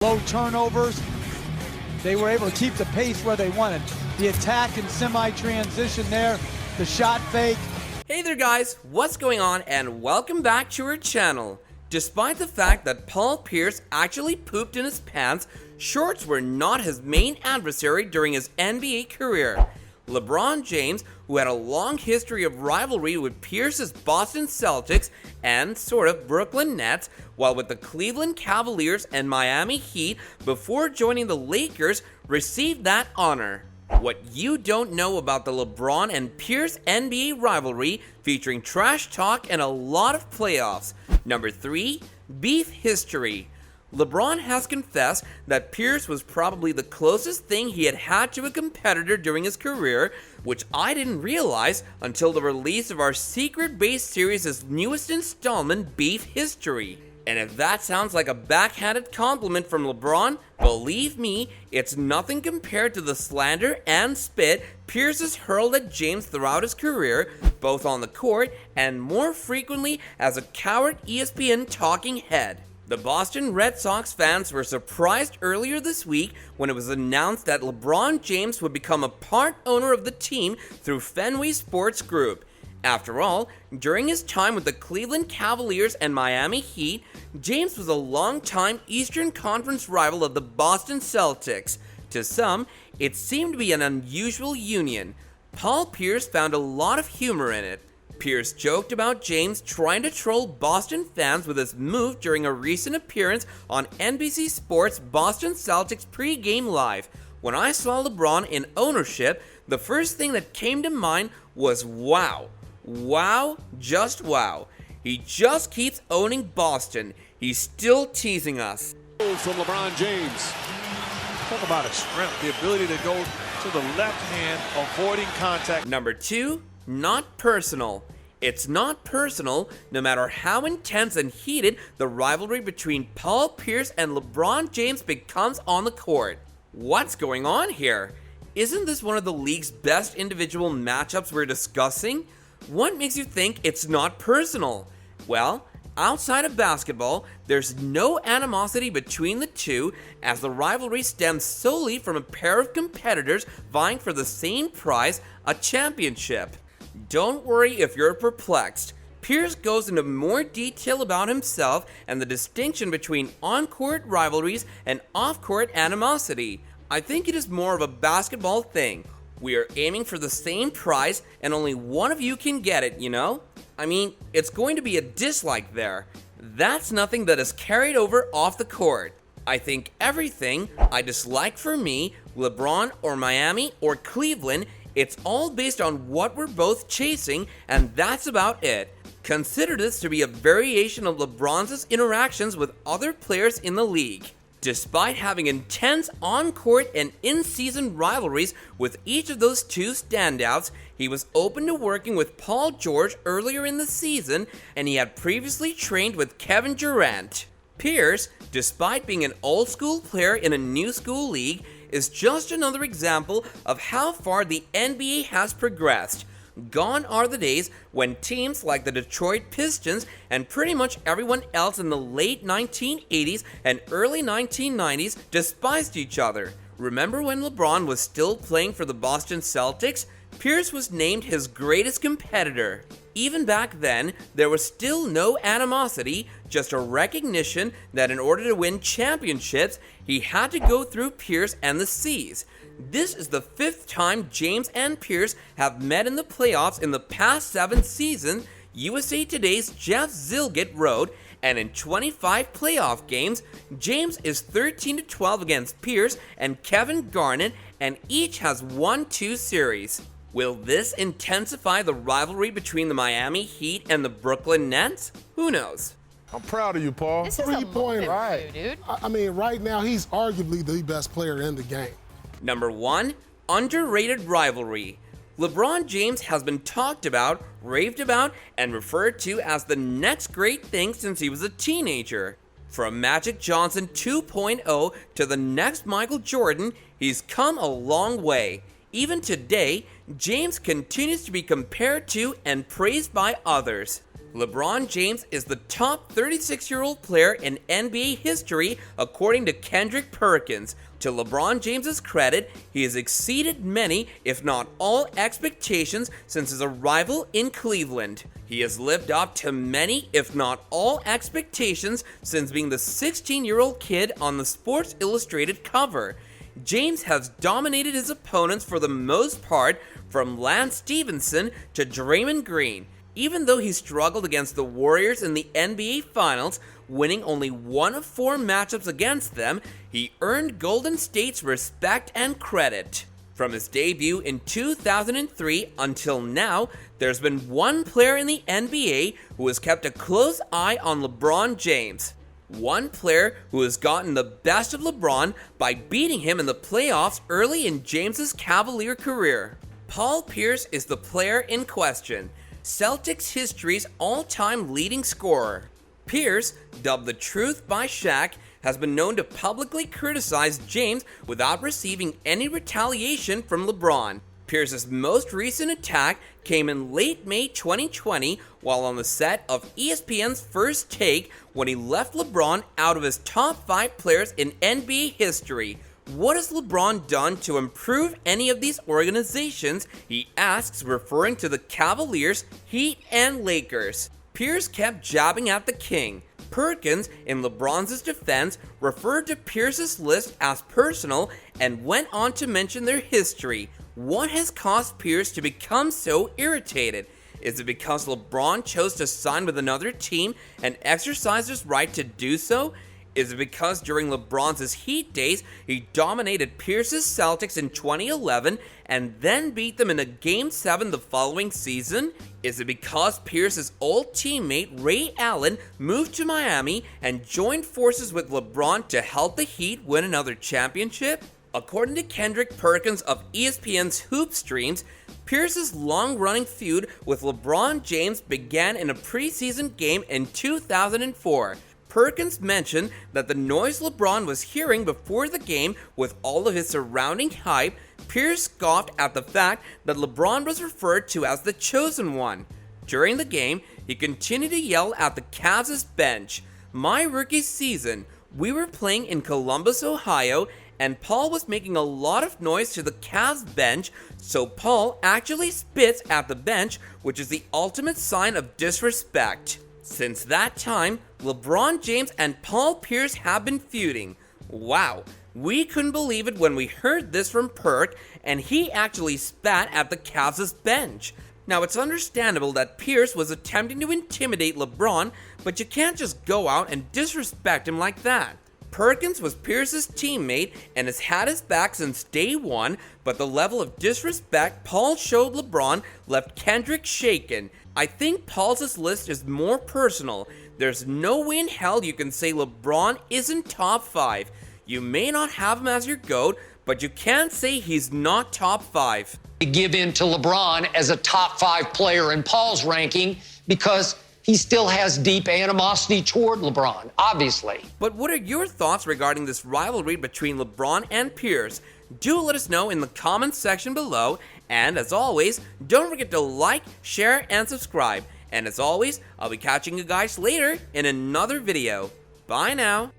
Low turnovers. They were able to keep the pace where they wanted. The attack and semi-transition there, the shot fake. Hey there guys, what's going on, and welcome back to our channel. Despite the fact that Paul Pierce actually pooped in his pants, shorts were not his main adversary during his NBA career. Lebron James, who had a long history of rivalry with Pierce's Boston Celtics and sort of Brooklyn Nets, while with the Cleveland Cavaliers and Miami Heat before joining the Lakers, received that honor. What you don't know about the LeBron and Pierce NBA rivalry, featuring trash talk and a lot of playoffs. Number 3, beef history. LeBron has confessed that Pierce was probably the closest thing he had had to a competitor during his career, which I didn't realize until the release of our Secret Base series' newest installment, Beef History. And if that sounds like a backhanded compliment from LeBron, believe me, it's nothing compared to the slander and spit Pierce has hurled at James throughout his career, both on the court and more frequently as a coward ESPN talking head. The Boston Red Sox fans were surprised earlier this week when it was announced that LeBron James would become a part owner of the team through Fenway Sports Group. After all, during his time with the Cleveland Cavaliers and Miami Heat, James was a longtime Eastern Conference rival of the Boston Celtics. To some, it seemed to be an unusual union. Paul Pierce found a lot of humor in it. Pierce joked about James trying to troll Boston fans with his move during a recent appearance on NBC Sports' Boston Celtics pregame live. When I saw LeBron in ownership, the first thing that came to mind was wow. Wow, just wow. He just keeps owning Boston. He's still teasing us. From LeBron James. Talk about a strength, the ability to go to the left hand, avoiding contact. Number 2, not personal. It's not personal no matter how intense and heated the rivalry between Paul Pierce and LeBron James becomes on the court. What's going on here? Isn't this one of the league's best individual matchups we're discussing? What makes you think it's not personal? Well, outside of basketball, there's no animosity between the two, as the rivalry stems solely from a pair of competitors vying for the same prize, a championship. Don't worry if you're perplexed. Pierce goes into more detail about himself and the distinction between on-court rivalries and off-court animosity. I think it is more of a basketball thing. We are aiming for the same prize and only one of you can get it, you know? I mean, it's going to be a dislike there. That's nothing that is carried over off the court. I think everything I dislike for me, LeBron or Miami or Cleveland, it's all based on what we're both chasing, and that's about it. Consider this to be a variation of LeBron's interactions with other players in the league. Despite having intense on-court and in-season rivalries with each of those two standouts, he was open to working with Paul George earlier in the season, and he had previously trained with Kevin Durant. Pierce, despite being an old-school player in a new-school league, is just another example of how far the NBA has progressed. Gone are the days when teams like the Detroit Pistons and pretty much everyone else in the late 1980s and early 1990s despised each other. Remember when LeBron was still playing for the Boston Celtics? Pierce was named his greatest competitor. Even back then, there was still no animosity, just a recognition that in order to win championships, he had to go through Pierce and the C's. This is the 5th time James and Pierce have met in the playoffs in the past 7 seasons, USA Today's Jeff Zilgett wrote, and in 25 playoff games, James is 13-12 against Pierce and Kevin Garnett, and each has won 2 series. Will this intensify the rivalry between the Miami Heat and the Brooklyn Nets? Who knows? I'm proud of you, Paul. This is a moment for you, dude. I mean, right now, he's arguably the best player in the game. Number 1, underrated rivalry. LeBron James has been talked about, raved about, and referred to as the next great thing since he was a teenager. From Magic Johnson 2.0 to the next Michael Jordan, he's come a long way. Even today, James continues to be compared to and praised by others. LeBron James is the top 36-year-old player in NBA history according to Kendrick Perkins. To LeBron James's credit, he has exceeded many, if not all, expectations since his arrival in Cleveland. He has lived up to many, if not all, expectations since being the 16-year-old kid on the Sports Illustrated cover. James has dominated his opponents for the most part, from Lance Stevenson to Draymond Green. Even though he struggled against the Warriors in the NBA Finals, winning only 1 of 4 matchups against them, he earned Golden State's respect and credit. From his debut in 2003 until now, there's been one player in the NBA who has kept a close eye on LeBron James. One player who has gotten the best of LeBron by beating him in the playoffs early in James's Cavalier career. Paul Pierce is the player in question, Celtics history's all-time leading scorer. Pierce, dubbed the Truth by Shaq, has been known to publicly criticize James without receiving any retaliation from LeBron. Pierce's most recent attack came in late May 2020 while on the set of ESPN's First Take when he left LeBron out of his top 5 players in NBA history. What has LeBron done to improve any of these organizations? He asks, referring to the Cavaliers, Heat, and Lakers. Pierce kept jabbing at the king. Perkins, in LeBron's defense, referred to Pierce's list as personal and went on to mention their history. What has caused Pierce to become so irritated? Is it because LeBron chose to sign with another team and exercised his right to do so? Is it because during LeBron's Heat days, he dominated Pierce's Celtics in 2011 and then beat them in a Game 7 the following season? Is it because Pierce's old teammate Ray Allen moved to Miami and joined forces with LeBron to help the Heat win another championship? According to Kendrick Perkins of ESPN's Hoop Streams, Pierce's long-running feud with LeBron James began in a preseason game in 2004. Perkins mentioned that the noise LeBron was hearing before the game with all of his surrounding hype, Pierce scoffed at the fact that LeBron was referred to as the chosen one. During the game, he continued to yell at the Cavs' bench. My rookie season, we were playing in Columbus, Ohio, and Paul was making a lot of noise to the Cavs bench, so Paul actually spits at the bench, which is the ultimate sign of disrespect. Since that time, LeBron James and Paul Pierce have been feuding. Wow, we couldn't believe it when we heard this from Perk, and he actually spat at the Cavs' bench. Now, it's understandable that Pierce was attempting to intimidate LeBron, but you can't just go out and disrespect him like that. Perkins was Pierce's teammate and has had his back since day one, but the level of disrespect Paul showed LeBron left Kendrick shaken. I think Paul's list is more personal. There's no way in hell you can say LeBron isn't top 5. You may not have him as your GOAT, but you can't say he's not top 5. Give in to LeBron as a top 5 player in Paul's ranking because he still has deep animosity toward LeBron, obviously. But what are your thoughts regarding this rivalry between LeBron and Pierce? Do let us know in the comments section below, and as always, don't forget to like, share, and subscribe. And as always, I'll be catching you guys later in another video. Bye now.